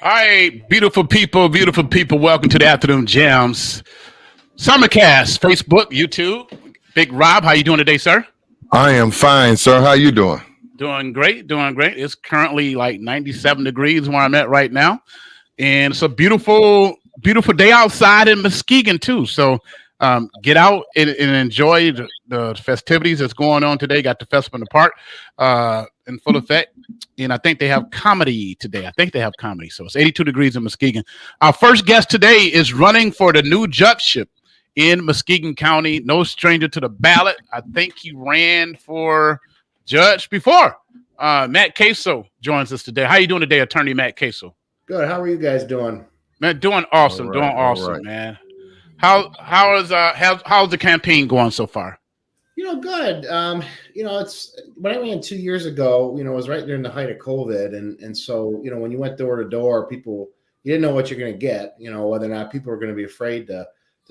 All right, beautiful people. Welcome to the Afternoon Jams Summercast, Facebook, YouTube. Big Rob, how you doing today, sir? I am fine, sir. How you doing? Doing great. It's currently like 97 degrees where I'm at right now, and it's a beautiful day outside in Muskegon too. So get out and enjoy the festivities that's going on today. Got the festival in the park in full effect, and I think they have comedy today. So it's 82 degrees in Muskegon. Our first guest today is running for the new judgeship in Muskegon County. No stranger to the ballot. I think he ran for judge before. Matt Kacel joins us today. How you doing today, Attorney Matt Kacel? Good. How are you guys doing? Man, doing awesome, man. How's the campaign going so far? Good. It's when I ran 2 years ago. It was right during the height of COVID, and so when you went door to door, you didn't know what you're going to get. Whether or not people are going to be afraid to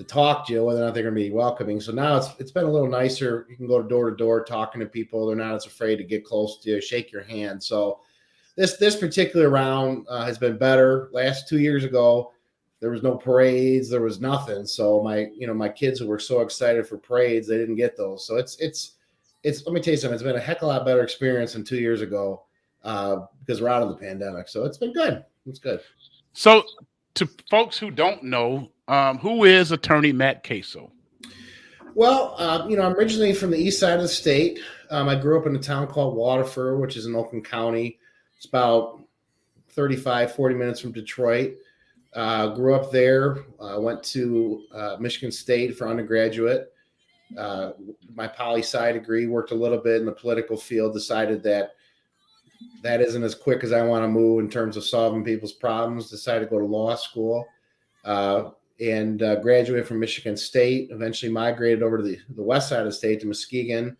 talk to you, whether or not they're going to be welcoming. So now it's been a little nicer. You can go door to door talking to people. They're not as afraid to get close to you, shake your hand. So this particular round has been better. Last 2 years ago, there was no parades, there was nothing. So my kids who were so excited for parades, they didn't get those. So it's let me tell you something. It's been a heck of a lot better experience than 2 years ago because we're out of the pandemic. So it's been good. It's good. So to folks who don't know, who is Attorney Matt Kacel? Well, I'm originally from the east side of the state. I grew up in a town called Waterford, which is in Oakland County. It's about 35, 40 minutes from Detroit. Grew up there. Went to Michigan State for undergraduate. My poli-sci degree, worked a little bit in the political field, decided that isn't as quick as I want to move in terms of solving people's problems. Decided to go to law school. And graduated from Michigan State, eventually migrated over to the west side of the state to Muskegon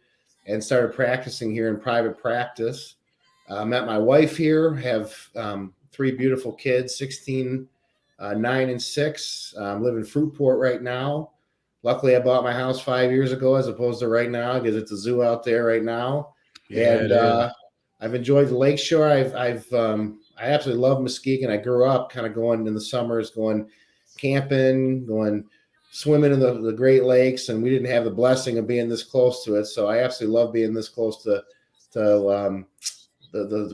and started practicing here in private practice. Met my wife here, have 3 beautiful kids, 16, 9, and 6. Live in Fruitport right now. Luckily, I bought my house 5 years ago as opposed to right now because it's a zoo out there right now. Yeah, and I've enjoyed the lakeshore. I absolutely love Muskegon. I grew up kind of going in the summers, going camping, going swimming in the Great Lakes, and we didn't have the blessing of being this close to it. So I absolutely love being this close to the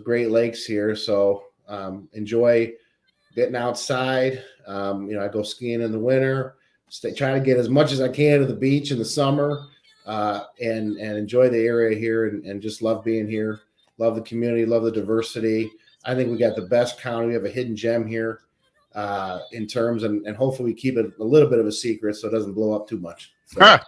Great Lakes here. So enjoy getting outside. I go skiing in the winter, try to get as much as I can to the beach in the summer, and enjoy the area here and just love being here. Love the community, love the diversity. I think we got the best county. We have a hidden gem here. In terms, and hopefully we keep it a little bit of a secret so it doesn't blow up too much. So.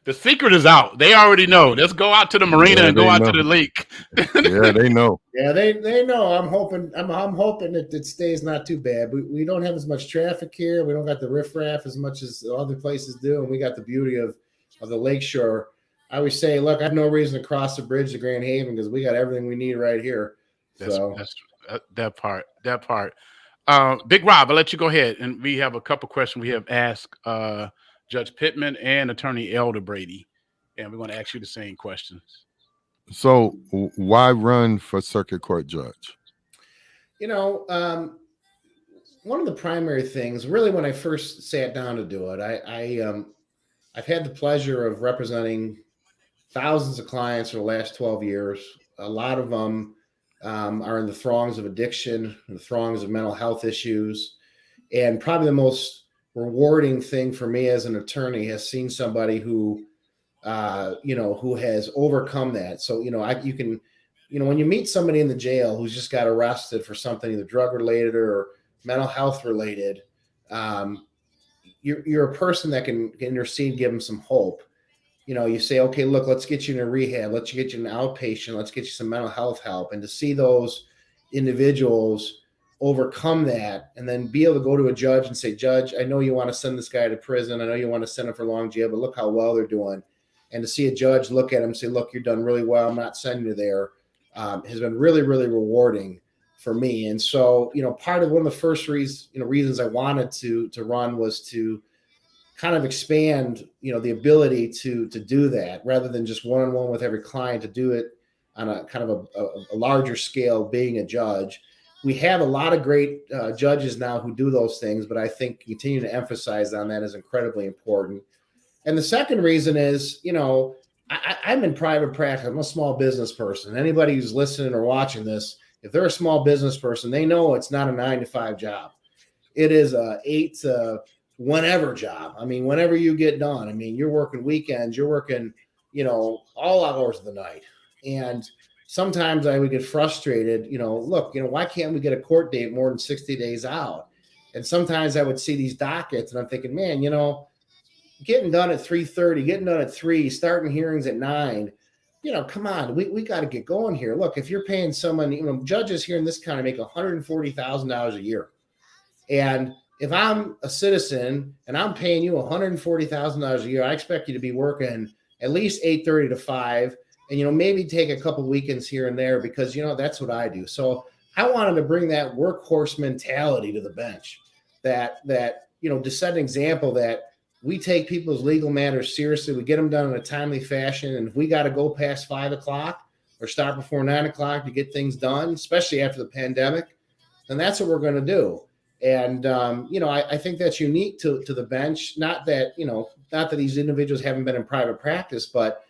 The secret is out. They already know. Let's go out to the marina and go out to the lake. Yeah, they know. Yeah, they know. I'm hoping that it stays not too bad. We don't have as much traffic here. We don't got the riffraff as much as other places do, and we got the beauty of the lakeshore. I always say, look, I have no reason to cross the bridge to Grand Haven because we got everything we need right here. That's that part. Big Rob, I'll let you go ahead. And we have a couple questions we have asked Judge Pittman and Attorney Elder Brady. And we're going to ask you the same questions. So why run for circuit court judge? One of the primary things, really, when I first sat down to do it, I've had the pleasure of representing thousands of clients for the last 12 years. A lot of them are in the throngs of addiction, the throngs of mental health issues. And probably the most rewarding thing for me as an attorney has seen somebody who has overcome that. So, when you meet somebody in the jail who's just got arrested for something either drug related or mental health related, you're a person that can intercede, give them some hope. You say, okay, look, let's get you into rehab. Let's get you an outpatient. Let's get you some mental health help. And to see those individuals overcome that and then be able to go to a judge and say, Judge, I know you want to send this guy to prison. I know you want to send him for long jail, but look how well they're doing. And to see a judge look at him and say, look, you're done really well. I'm not sending you there, has been really, really rewarding for me. And so, part of one of the first reasons I wanted to run was to kind of expand, the ability to do that rather than just one-on-one with every client, to do it on a kind of a larger scale, being a judge. we have a lot of great judges now who do those things, but I think continue to emphasize on that is incredibly important. And the second reason is, I'm in private practice. I'm a small business person. Anybody who's listening or watching this, if they're a small business person, they know it's not a 9-to-5 job. It is a 8 to whenever job. I mean, whenever you get done. I mean, you're working weekends, you're working, all hours of the night. And sometimes I would get frustrated, look, why can't we get a court date more than 60 days out? And sometimes I would see these dockets and I'm thinking, man, getting done at 3:30, getting done at 3, starting hearings at 9, come on, we got to get going here. Look, if you're paying someone, judges here in this county make $140,000 a year. And if I'm a citizen and I'm paying you $140,000 a year, I expect you to be working at least 8:30 to 5, and maybe take a couple weekends here and there because that's what I do. So I wanted to bring that workhorse mentality to the bench. That to set an example that we take people's legal matters seriously. We get them done in a timely fashion, and if we got to go past 5 o'clock or start before 9 o'clock to get things done, especially after the pandemic, then that's what we're going to do. And I think that's unique to the bench. Not that these individuals haven't been in private practice, but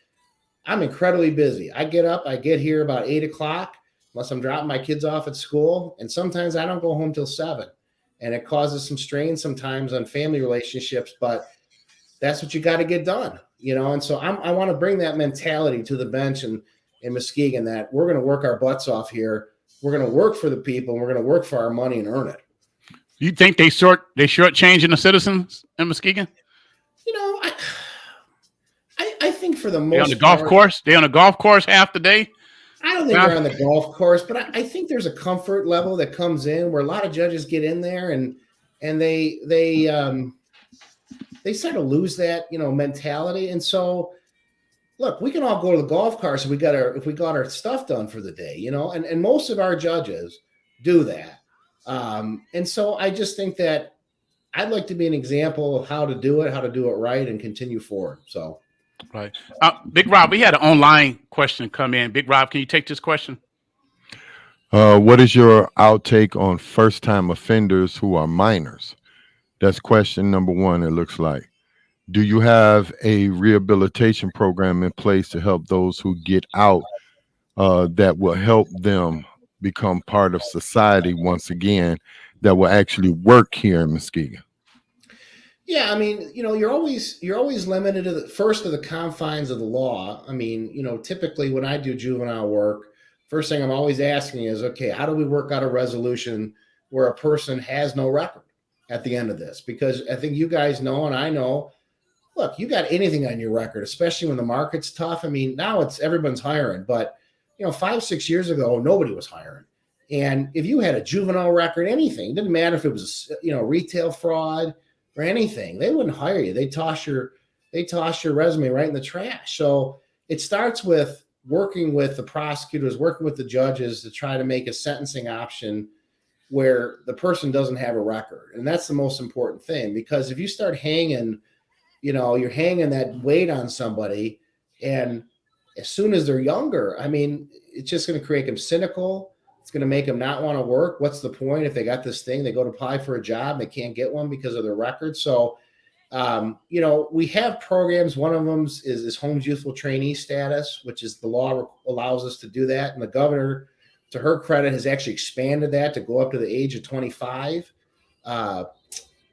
I'm incredibly busy. I get here about 8 o'clock, unless I'm dropping my kids off at school. And sometimes I don't go home till 7. And it causes some strain sometimes on family relationships, but that's what you got to get done, And so I want to bring that mentality to the bench in Muskegon, that we're going to work our butts off here. We're going to work for the people, and we're going to work for our money and earn it. You think they shortchanging the citizens in Muskegon? I think for the most They on the golf course? They on the golf course half the day? I don't think they're on the golf course, but I think there's a comfort level that comes in where a lot of judges get in there and they sort of lose that, mentality. And so, look, we can all go to the golf course if we got our stuff done for the day, and most of our judges do that. And so I just think that I'd like to be an example of how to do it right, and continue forward. So, right. Big Rob, we had an online question come in. Big Rob, can you take this question? What is your outtake on first-time offenders who are minors? That's question number 1, it looks like. Do you have a rehabilitation program in place to help those who get out that will help them become part of society once again, that will actually work here in Muskegon? Yeah, I mean, you're always limited to the confines of the law. I mean, typically when I do juvenile work, first thing I'm always asking is, okay, how do we work out a resolution where a person has no record at the end of this? Because I think you guys know, and I know, look, you got anything on your record, especially when the market's tough. I mean, now everyone's hiring, but 5-6 years ago, nobody was hiring. And if you had a juvenile record, anything, it didn't matter if it was, retail fraud or anything, they wouldn't hire you. They toss your resume right in the trash. So it starts with working with the prosecutors, working with the judges to try to make a sentencing option where the person doesn't have a record. And that's the most important thing, because if you start hanging, you're hanging that weight on somebody, and as soon as they're younger, I mean, it's just going to create them cynical. It's going to make them not want to work. What's the point if they got this thing? They go to apply for a job, they can't get one because of their record. So, we have programs. One of them is Home's Youthful Trainee status, which is the law allows us to do that. And the governor, to her credit, has actually expanded that to go up to the age of 25.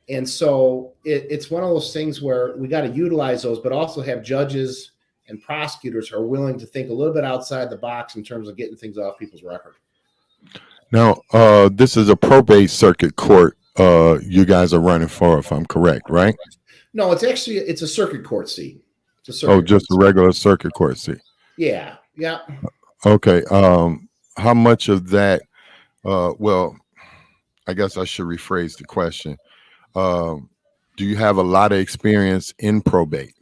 And so it's one of those things where we got to utilize those, but also have judges and prosecutors who are willing to think a little bit outside the box in terms of getting things off people's record. Now, this is a probate circuit court you guys are running for, if I'm correct, right? No, it's a circuit court seat. Just a regular circuit court seat. Yeah. Okay. How much of that? Well, I guess I should rephrase the question. Do you have a lot of experience in probate?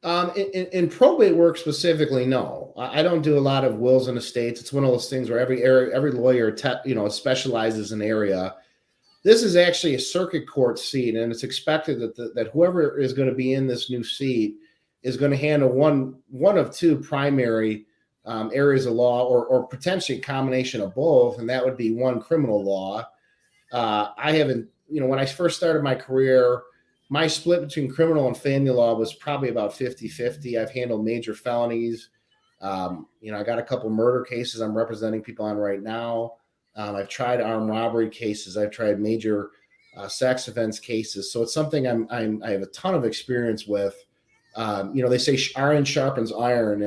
In probate work specifically, no. I don't do a lot of wills and estates. It's one of those things where every lawyer specializes in an area. This is actually a circuit court seat, and it's expected that whoever is going to be in this new seat is going to handle one of two primary areas of law, or potentially a combination of both, and that would be one, criminal law. I haven't, when I first started my career, my split between criminal and family law was probably about 50-50. I've handled major felonies. I got a couple murder cases I'm representing people on right now. I've tried armed robbery cases. I've tried major sex offense cases. So it's something I have a ton of experience with. They say iron sharpens iron,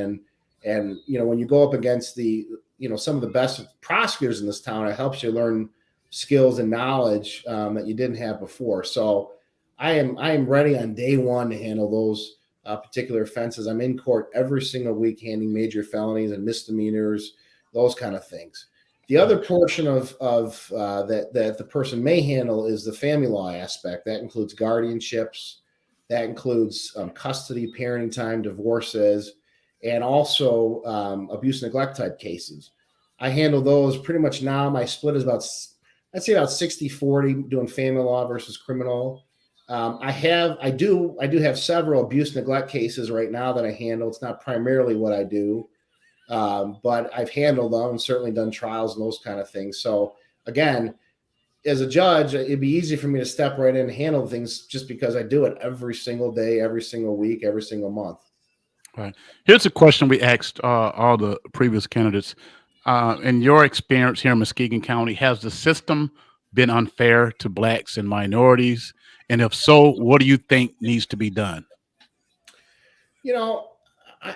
and when you go up against some of the best prosecutors in this town, it helps you learn skills and knowledge that you didn't have before. So I am ready on day one to handle those particular offenses. I'm in court every single week handling major felonies and misdemeanors, those kind of things. The other portion of that the person may handle is the family law aspect. That includes guardianships, that includes custody, parenting time, divorces, and also abuse and neglect type cases. I handle those pretty much now. My split is I'd say about 60-40 doing family law versus criminal. I do have several abuse neglect cases right now that I handle. It's not primarily what I do. But I've handled them and certainly done trials and those kind of things. So again, as a judge, it'd be easy for me to step right in and handle things just because I do it every single day, every single week, every single month. Right. Here's a question we asked all the previous candidates. In your experience here in Muskegon County, has the system been unfair to blacks and minorities? And if so, what do you think needs to be done?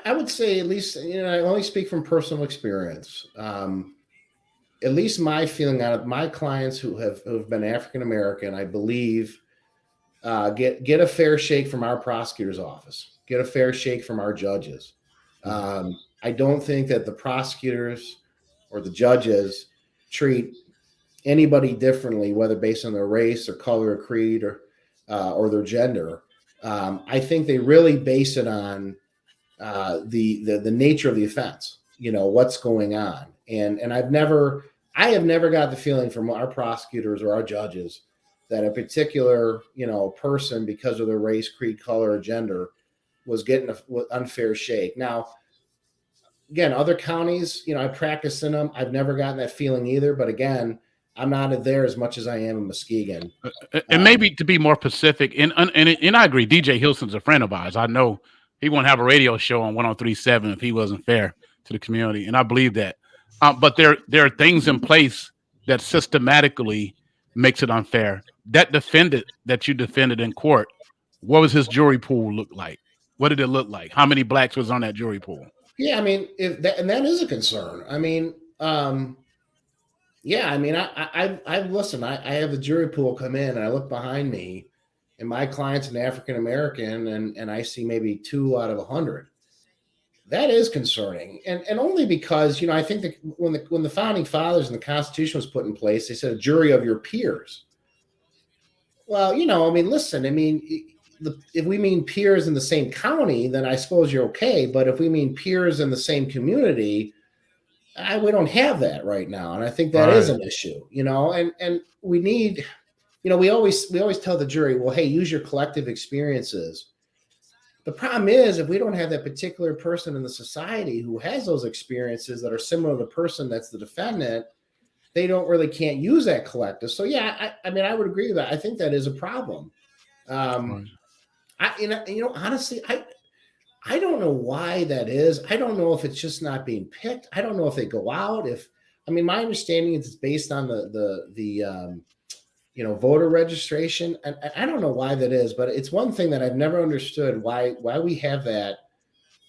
I would say, at least, I only speak from personal experience. At least my feeling out of my clients who have been African American, I believe, get a fair shake from our prosecutor's office, get a fair shake from our judges. I don't think that the prosecutors or the judges treat anybody differently, whether based on their race or color or creed or their gender. I think they really base it on the nature of the offense, what's going on. And I have never got the feeling from our prosecutors or our judges that a particular, person, because of their race, creed, color, or gender, was getting an unfair shake. Now, again, other counties, I practice in them. I've never gotten that feeling either. But again, I'm not there as much as I am in Muskegon. And maybe to be more specific, and I agree, DJ Hilson's a friend of ours. I know he wouldn't have a radio show on 103.7 if he wasn't fair to the community, and I believe that. But there are things in place that systematically makes it unfair. That defendant that you defended in court, what was his jury pool look like? What did it look like? How many blacks was on that jury pool? Yeah, I mean, that is a concern. I mean, yeah, I mean, I listen. I have a jury pool come in, and I look behind me, and my client's an African American, and I see maybe 2 out of 100. That is concerning, and only because I think that when the founding fathers and the Constitution was put in place, they said a jury of your peers. Well, I mean, listen, I mean, if we mean peers in the same county, then I suppose you're okay. But if we mean peers in the same community, we don't have that right now, and I think that is an issue. And we need, we always tell the jury, well, hey, use your collective experiences. The problem is, if we don't have that particular person in the society who has those experiences that are similar to the person that's the defendant, they can't use that collective. So yeah, I mean, I would agree with that. I think that is a problem. Honestly, I don't know why that is. I don't know if it's just not being picked. I don't know if they go out. My understanding is it's based on the voter registration. And I don't know why that is, but it's one thing that I've never understood why we have that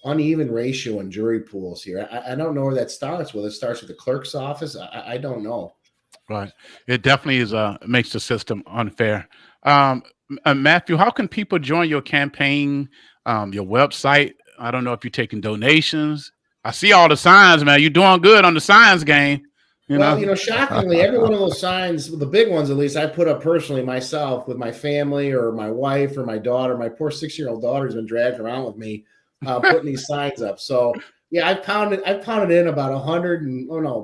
uneven ratio in jury pools here. I don't know where that starts. Whether it starts with the clerk's office, I don't know. Right. It definitely is makes the system unfair. Matthew, how can people join your campaign, your website? I don't know if you're taking donations. I see all the signs, man. You're doing good on the signs game. Shockingly, every one of those signs, the big ones at least, I put up personally myself with my family or my wife or my daughter. My poor 6-year-old daughter has been dragged around with me putting these signs up. So yeah, I've pounded in about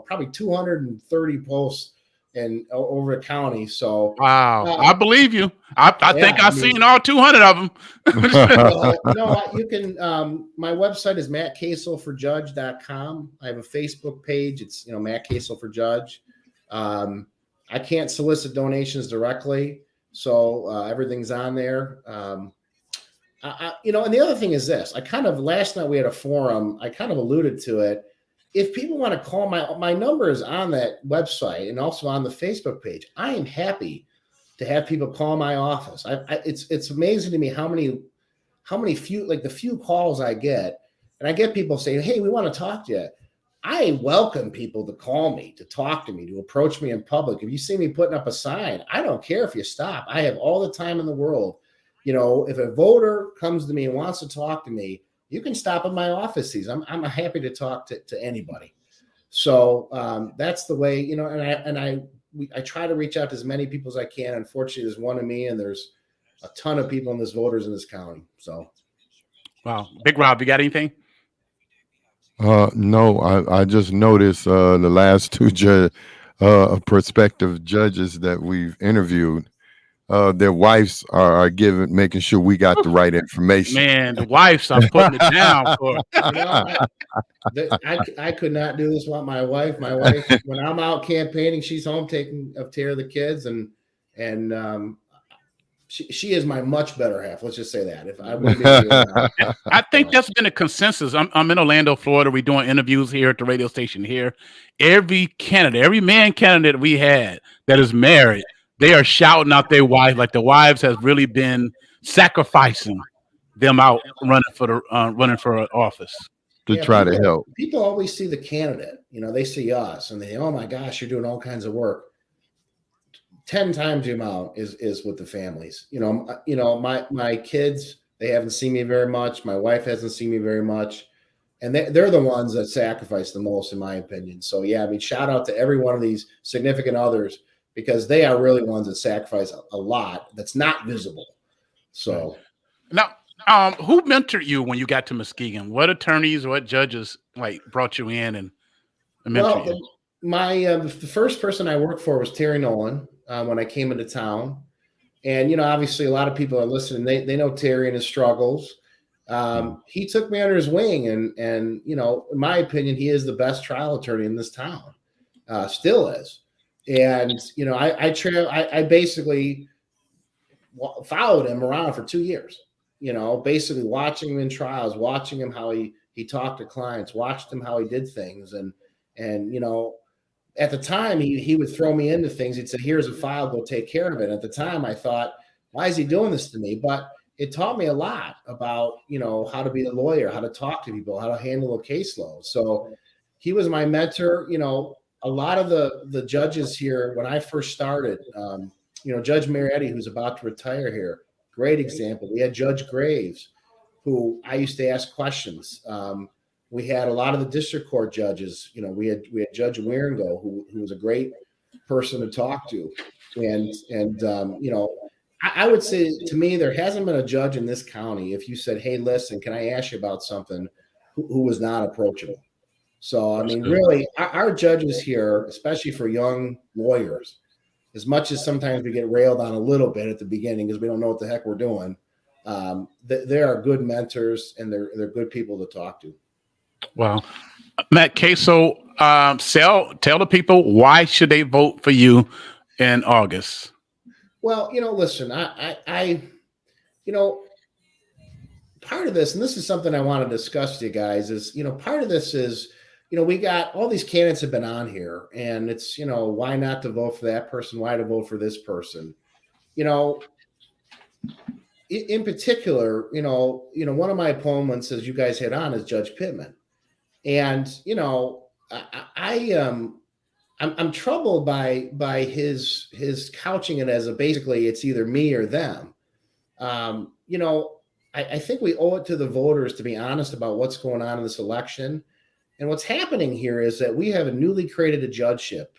probably 230 posts and over the county. So wow, I believe you. I think yeah, I've seen all 200 of them. you can. My website is mattkacel4judge.com. I have a Facebook page. It's Matt Kacel for Judge. I can't solicit donations directly, so everything's on there. And the other thing is this. Last night we had a forum. I kind of alluded to it. If people want to call, my number is on that website and also on the Facebook page. I am happy to have people call my office. It's amazing to me how many few calls I get, and I get people saying, "Hey, we want to talk to you." I welcome people to call me, to talk to me, to approach me in public. If you see me putting up a sign, I don't care if you stop. I have all the time in the world. If a voter comes to me and wants to talk to me, you can stop at my office. I'm happy to talk to anybody. So that's the way, I try to reach out to as many people as I can. Unfortunately, there's one of me, and there's a ton of people in this voters in this county. So, wow, Big Rob, you got anything? No, I just noticed the last two prospective judges that we've interviewed. Their wives are making sure we got the right information. Man, the wives are putting it down for. I could not do this without my wife. My wife, when I'm out campaigning, she's home taking care of the kids, and she is my much better half. Let's just say that. If I wouldn't be I think that's been a consensus. I'm in Orlando, Florida. We're doing interviews here at the radio station here. Every man candidate we had that is married, they are shouting out their wife. Like the wives has really been sacrificing them out running for office to try to help. People always see the candidate. They see us and they, oh my gosh, you're doing all kinds of work. 10 times the amount is with the families. My kids, they haven't seen me very much. My wife hasn't seen me very much. And they're the ones that sacrifice the most, in my opinion. So, yeah, shout out to every one of these significant others, because they are really ones that sacrifice a lot that's not visible. So now, who mentored you when you got to Muskegon? What attorneys, what judges brought you in and mentored you? The first person I worked for was Terry Nolan when I came into town. And, obviously a lot of people are listening. They know Terry and his struggles. He took me under his wing, and in my opinion, he is the best trial attorney in this town. Still is. And, I basically followed him around for 2 years, basically watching him in trials, watching him how he talked to clients, watched him how he did things. And at the time he would throw me into things. He'd say, here's a file, go take care of it. At the time I thought, why is he doing this to me? But it taught me a lot about, how to be a lawyer, how to talk to people, how to handle a caseload. So he was my mentor. A lot of the judges here, when I first started, Judge Marietti, who's about to retire here, great example. We had Judge Graves, who I used to ask questions. We had a lot of the district court judges. We had Judge Wieringo, who was a great person to talk to. And I would say, to me, there hasn't been a judge in this county, if you said, hey, listen, can I ask you about something, who was not approachable. So, really, our judges here, especially for young lawyers, as much as sometimes we get railed on a little bit at the beginning because we don't know what the heck we're doing, they are good mentors, and they're good people to talk to. Wow. Matt Kacel, tell the people, why should they vote for you in August? Well, listen, I part of this, and this is something I want to discuss with you guys, is, part of this is, we got all these candidates have been on here, and it's, why not to vote for that person? Why to vote for this person? In particular, one of my opponents, as you guys hit on, is Judge Pittman. And, I'm troubled by his couching it as basically it's either me or them. I think we owe it to the voters to be honest about what's going on in this election. And what's happening here is that we have a newly created judgeship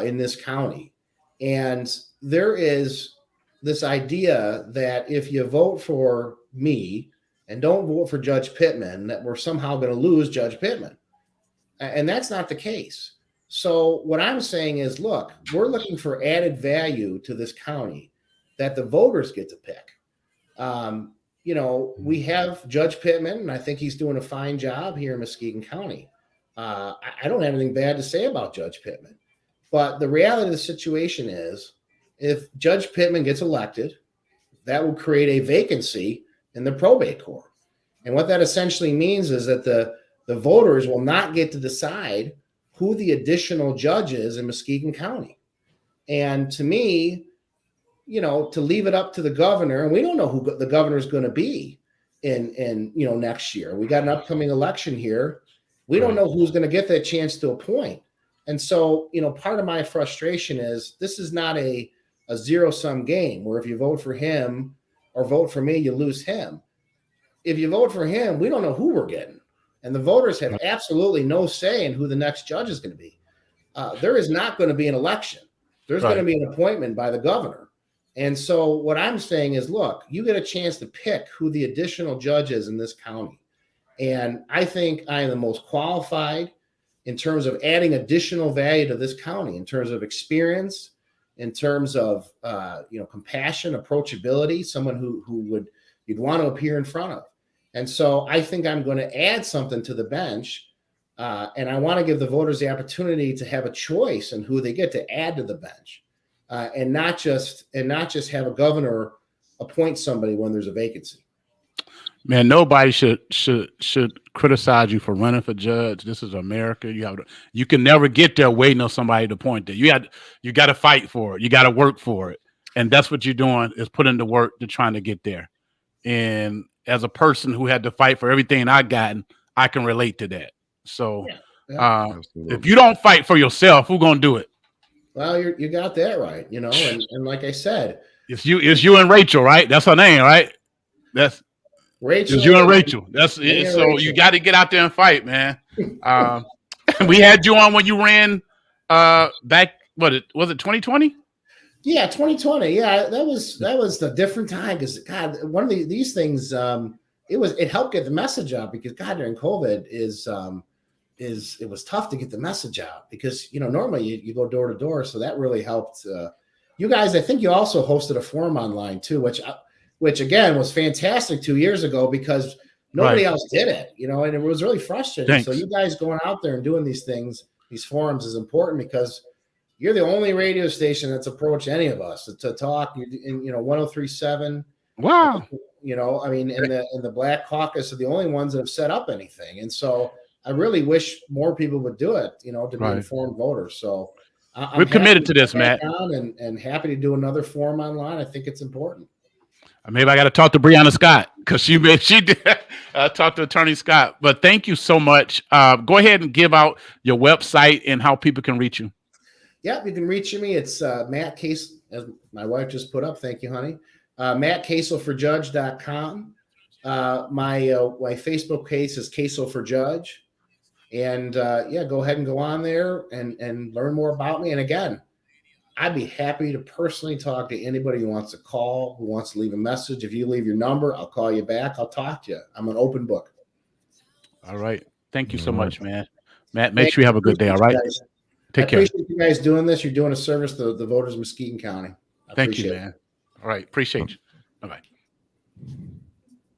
in this county. And there is this idea that if you vote for me and don't vote for Judge Pittman, that we're somehow going to lose Judge Pittman. And that's not the case. So what I'm saying is, look, we're looking for added value to this county that the voters get to pick. We have Judge Pittman, and I think he's doing a fine job here in Muskegon County. I don't have anything bad to say about Judge Pittman, but the reality of the situation is, if Judge Pittman gets elected, that will create a vacancy in the probate court. And what that essentially means is that the voters will not get to decide who the additional judge is in Muskegon County. And to me, to leave it up to the governor, and we don't know who the governor is going to be in next year. We got an upcoming election here. We don't know who's going to get that chance to appoint. And so, part of my frustration is this is not a zero-sum game where if you vote for him or vote for me, you lose him. If you vote for him, we don't know who we're getting. And the voters have absolutely no say in who the next judge is going to be. There is not going to be an election. There's going to be an appointment by the governor. And so what I'm saying is, look, you get a chance to pick who the additional judge is in this county. And I think I am the most qualified in terms of adding additional value to this county, in terms of experience, in terms of compassion, approachability, someone who you'd want to appear in front of. And so I think I'm going to add something to the bench, and I want to give the voters the opportunity to have a choice in who they get to add to the bench, and not just have a governor appoint somebody when there's a vacancy. Man, nobody should criticize you for running for judge. This is America. You can never get there waiting on somebody to point there. You got to fight for it. You got to work for it, and that's what you're doing, is put in the work to trying to get there. And as a person who had to fight for everything I gotten, I can relate to that. So, if you don't fight for yourself, who's gonna do it? Well, you got that right, and like I said, it's you and Rachel, right? That's her name, right? That's Rachel. It's you and Rachel. That's it. So Rachel. You got to get out there and fight, man. We had you on when you ran back. Was it 2020? Yeah, 2020. Yeah, that was a different time because, God, one of these things, it helped get the message out, because, God, during COVID it was tough to get the message out because, normally you go door to door. So that really helped. You guys, I think you also hosted a forum online too, which again was fantastic 2 years ago because nobody else did it, and it was really frustrating. Thanks. So you guys going out there and doing these things, these forums, is important because you're the only radio station that's approached any of us to talk in 1037. Wow. I mean, in the Black Caucus are the only ones that have set up anything. And so I really wish more people would do it, to be informed voters. So we're committed to this, Matt. And happy to do another forum online. I think it's important. Maybe I got to talk to Brianna Scott because she did talk to Attorney Scott. But thank you so much. Go ahead and give out your website and how people can reach you. Yeah, you can reach me. It's Matt Kacel, as my wife just put up. Thank you, honey. MattKacelforJudge.com. My Facebook page is Kacel for Judge. And go ahead and go on there and learn more about me. And again, I'd be happy to personally talk to anybody who wants to call, who wants to leave a message. If you leave your number, I'll call you back. I'll talk to you. I'm an open book. All right. Thank you so much, man. Matt, make sure you have a good day. All right. Take care. I appreciate you guys doing this. You're doing a service to the voters of Muskegon County. Thank you, man. All right. Appreciate you. Bye-bye.